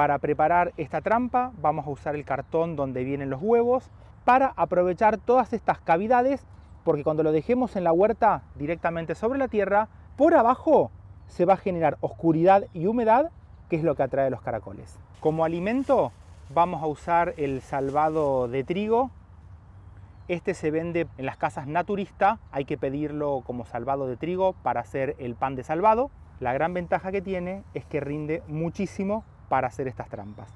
Para preparar esta trampa vamos a usar el cartón donde vienen los huevos para aprovechar todas estas cavidades, porque cuando lo dejemos en la huerta directamente sobre la tierra, por abajo se va a generar oscuridad y humedad, que es lo que atrae a los caracoles. Como alimento vamos a usar el salvado de trigo. Este se vende en las casas naturistas, hay que pedirlo como salvado de trigo para hacer el pan de salvado. La gran ventaja que tiene es que rinde muchísimo para hacer estas trampas.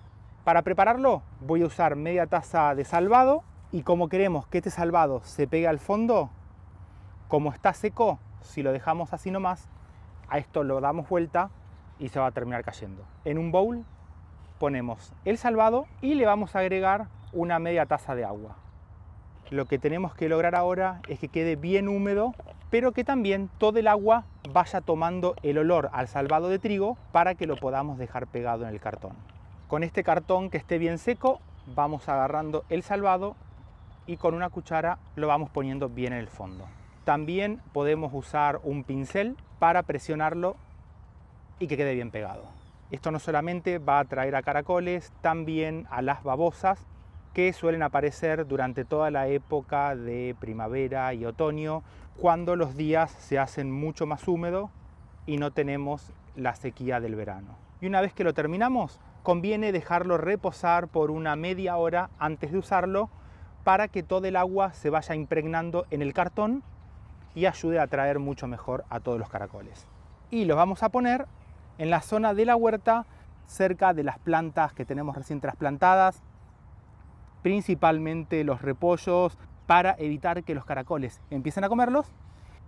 Para prepararlo voy a usar media taza de salvado y como queremos que este salvado se pegue al fondo, como está seco, si lo dejamos así nomás, a esto lo damos vuelta y se va a terminar cayendo. En un bowl ponemos el salvado y le vamos a agregar una media taza de agua. Lo que tenemos que lograr ahora es que quede bien húmedo, pero que también todo el agua vaya tomando el olor al salvado de trigo para que lo podamos dejar pegado en el cartón. Con este cartón que esté bien seco, vamos agarrando el salvado y con una cuchara lo vamos poniendo bien en el fondo. También podemos usar un pincel para presionarlo y que quede bien pegado. Esto no solamente va a atraer a caracoles, también a las babosas, que suelen aparecer durante toda la época de primavera y otoño, cuando los días se hacen mucho más húmedos y no tenemos la sequía del verano. Y una vez que lo terminamos, conviene dejarlo reposar por una media hora antes de usarlo para que todo el agua se vaya impregnando en el cartón y ayude a atraer mucho mejor a todos los caracoles. Y los vamos a poner en la zona de la huerta, cerca de las plantas que tenemos recién trasplantadas, principalmente los repollos, para evitar que los caracoles empiecen a comerlos.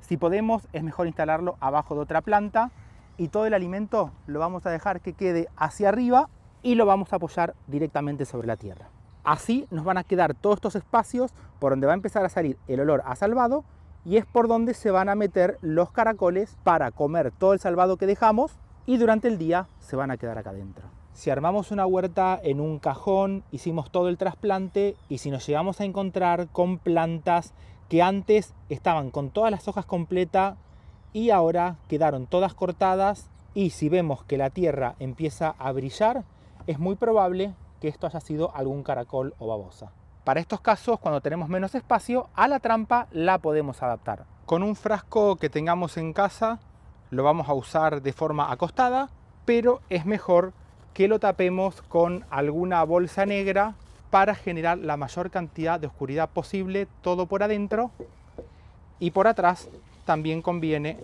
Si podemos, es mejor instalarlo abajo de otra planta y todo el alimento lo vamos a dejar que quede hacia arriba y lo vamos a apoyar directamente sobre la tierra. Así nos van a quedar todos estos espacios por donde va a empezar a salir el olor a salvado y es por donde se van a meter los caracoles para comer todo el salvado que dejamos y durante el día se van a quedar acá adentro. Si armamos una huerta en un cajón, hicimos todo el trasplante y si nos llegamos a encontrar con plantas que antes estaban con todas las hojas completas y ahora quedaron todas cortadas y si vemos que la tierra empieza a brillar, es muy probable que esto haya sido algún caracol o babosa. Para estos casos, cuando tenemos menos espacio, a la trampa la podemos adaptar. Con un frasco que tengamos en casa, lo vamos a usar de forma acostada, pero es mejor que lo tapemos con alguna bolsa negra para generar la mayor cantidad de oscuridad posible, todo por adentro, y por atrás también conviene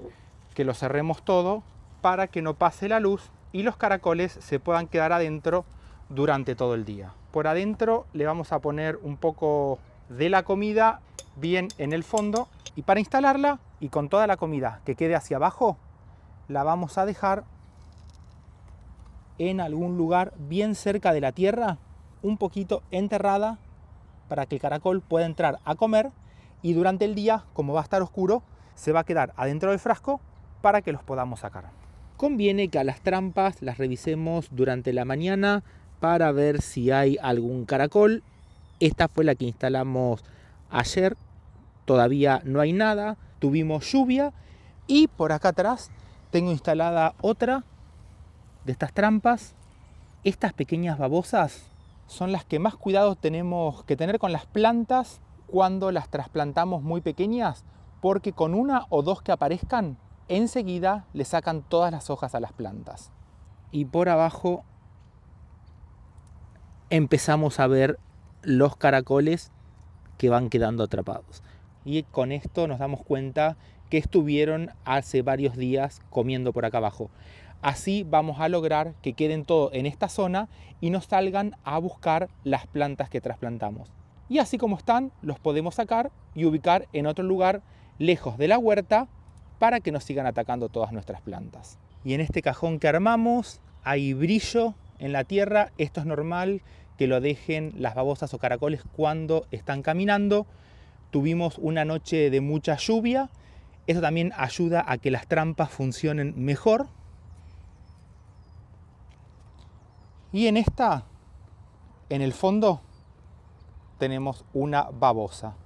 que lo cerremos todo para que no pase la luz y los caracoles se puedan quedar adentro durante todo el día. Por adentro le vamos a poner un poco de la comida bien en el fondo y para instalarla y con toda la comida que quede hacia abajo, la vamos a dejar en algún lugar bien cerca de la tierra, un poquito enterrada, para que el caracol pueda entrar a comer y durante el día, como va a estar oscuro, se va a quedar adentro del frasco para que los podamos sacar. Conviene que a las trampas las revisemos durante la mañana para ver si hay algún caracol. Esta fue la que instalamos ayer, todavía no hay nada, tuvimos lluvia y por acá atrás tengo instalada otra de estas trampas. Estas pequeñas babosas son las que más cuidado tenemos que tener con las plantas cuando las trasplantamos muy pequeñas, porque con una o dos que aparezcan, enseguida le sacan todas las hojas a las plantas. Y por abajo empezamos a ver los caracoles que van quedando atrapados. Y con esto nos damos cuenta que estuvieron hace varios días comiendo por acá abajo. Así vamos a lograr que queden todo en esta zona y no salgan a buscar las plantas que trasplantamos. Y así como están, los podemos sacar y ubicar en otro lugar lejos de la huerta para que nos sigan atacando todas nuestras plantas. Y en este cajón que armamos hay brillo en la tierra. Esto es normal que lo dejen las babosas o caracoles cuando están caminando. Tuvimos una noche de mucha lluvia. Eso también ayuda a que las trampas funcionen mejor. Y en esta, en el fondo, tenemos una babosa.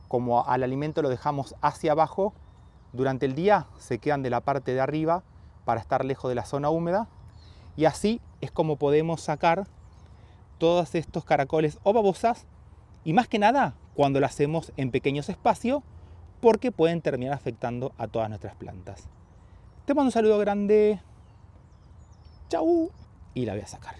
Como al alimento lo dejamos hacia abajo, durante el día se quedan de la parte de arriba para estar lejos de la zona húmeda Y así es como podemos sacar todos estos caracoles o babosas, y más que nada cuando lo hacemos en pequeños espacios, porque pueden terminar afectando a todas nuestras plantas. Te mando un saludo grande. Chau. Y la voy a sacar.